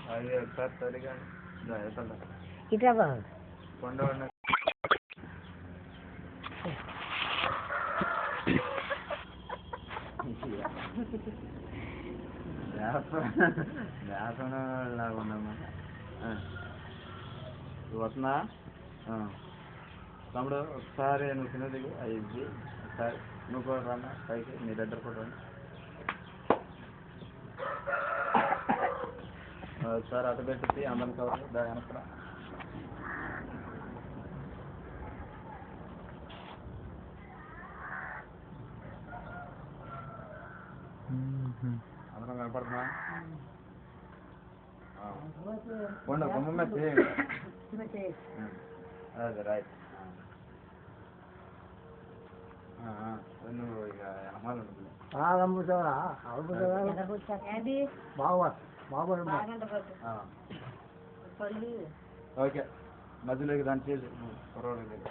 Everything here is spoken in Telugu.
అది ఒకసారి సరిగా ఇట్లా బాగుంది కొండ వ్యాసన లాగున్నామా వస్తున్నా తమ్ముడు ఒకసారి నువ్వు తినది అయ్యింది ఒకసారి నువ్వు కూడా రాన్నా పైకి నీ దగ్గర కూడా రండి ఒకసారి అటు పెట్టి అందరం కావాలి వెనక అందరం కనపడుతున్నా కొండ బొమ్మ మీద చేయండి అదే రైట్ నువ్వు ఇక అమ్మాలి ఓకే మధ్యలోకి దాన్ని చేసి పర్వాలేదు